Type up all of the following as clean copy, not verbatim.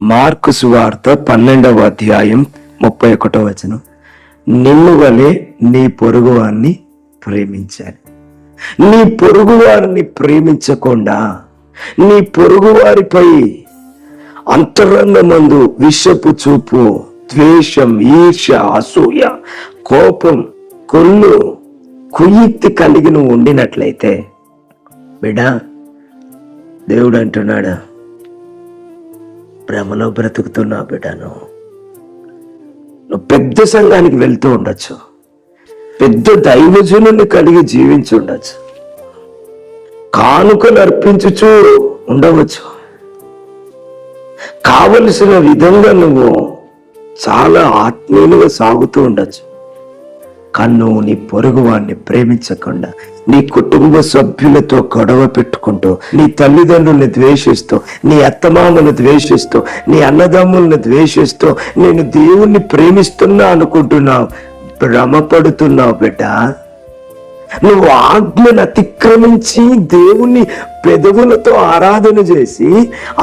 Mark సువార్త 12వ అధ్యాయం 31వ వచనం. నిన్ను వలె నీ పొరుగువారిని ప్రేమించాలి. నీ పొరుగువారిని ప్రేమించకుండా నీ పొరుగువారిపై అంతరంగమందు విషపు చూపు, ద్వేషం, ఈర్ష, అసూయ, కోపం, కుళ్ళు, కుయుక్తి కలిగి నువ్వు ఉండినట్లయితే బిడ్డా, దేవుడు అంటున్నాడు, భ్రమలో బ్రతుకుతున్నావు బిడ్డ. నువ్వు పెద్ద సంఘానికి వెళ్తూ ఉండొచ్చు, పెద్ద దైవజనుని కలిగి జీవించి ఉండొచ్చు, కానుకలు అర్పించుచూ ఉండవచ్చు, కావలసిన విధంగా నువ్వు చాలా ఆత్మీయులుగా సాగుతూ ఉండొచ్చు. కానీ నువ్వు నీ పొరుగు వాడిని ప్రేమించకుండా నీ కుటుంబ సభ్యులతో గొడవ పెట్టుకుంటూ, నీ తల్లిదండ్రుల్ని ద్వేషిస్తూ, నీ అత్తమామను ద్వేషిస్తూ, నీ అన్నదమ్ముల్ని ద్వేషిస్తూ నేను దేవుణ్ణి ప్రేమిస్తున్నా అనుకుంటున్నావు. భ్రమపడుతున్నావు బిడ్డ. నువ్వు ఆజ్ఞను అతిక్రమించి దేవుణ్ణి పెదవులతో ఆరాధన చేసి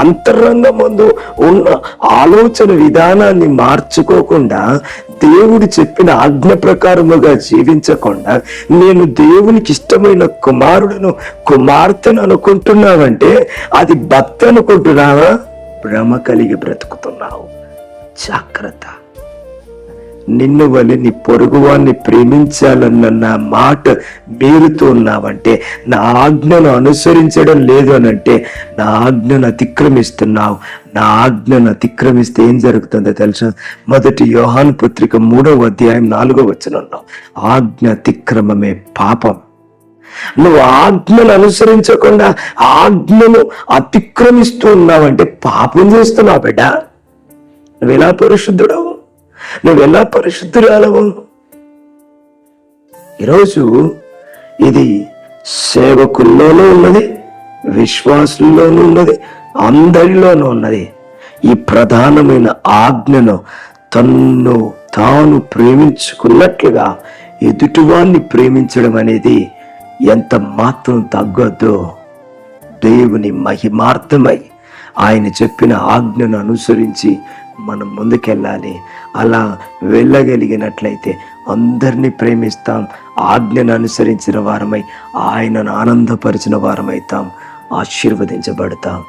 అంతరంగమందు ఉన్న ఆలోచన విధానాన్ని మార్చుకోకుండా, దేవుడు చెప్పిన ఆజ్ఞ ప్రకారముగా జీవించకుండా నేను దేవునికి ఇష్టమైన కుమారుడును కుమార్తెను అనుకుంటున్నావంటే అది భక్తి అనుకుంటున్నావా? భ్రమ కలిగి బ్రతుకుతున్నావు. జాగ్రత్త. నిన్ను వలె నీ పొరుగువాన్ని ప్రేమించాలన్న నా మాట మీరుతూ ఉన్నావంటే, నా ఆజ్ఞను అనుసరించడం లేదు అనంటే నా ఆజ్ఞను అతిక్రమిస్తున్నావు. నా ఆజ్ఞను అతిక్రమిస్తే ఏం జరుగుతుందో తెలుసా? 1 యోహాను పత్రిక 3వ అధ్యాయం 4వ వచనంలో ఆజ్ఞ అతిక్రమమే పాపం. నువ్వు ఆజ్ఞను అనుసరించకుండా ఆజ్ఞను అతిక్రమిస్తూ ఉన్నావంటే పాపం చేస్తున్నావు బిడ్డ. నువ్వెలా పరిశుద్ధుడవు? నువ్వెలా పరిశుద్ధురాలవు? ఈరోజు ఇది సేవకుల్లోనూ ఉన్నది, విశ్వాసుల్లోనూ ఉన్నది, అందరిలోనూ ఉన్నది. ఈ ప్రధానమైన ఆజ్ఞను తన్ను తాను ప్రేమించుకున్నట్లుగా ఎదుటివాన్ని ప్రేమించడం అనేది ఎంత మాత్రం తగ్గొద్దు. దేవుని మహిమార్థమై ఆయన చెప్పిన ఆజ్ఞను అనుసరించి మనం ముందుకెళ్ళాలి. అలా వెళ్ళగలిగినట్లయితే అందరినీ ప్రేమిస్తాం, ఆజ్ఞను అనుసరించిన వారమై ఆయనను ఆనందపరిచిన వారమైతాం, ఆశీర్వదించబడతాం.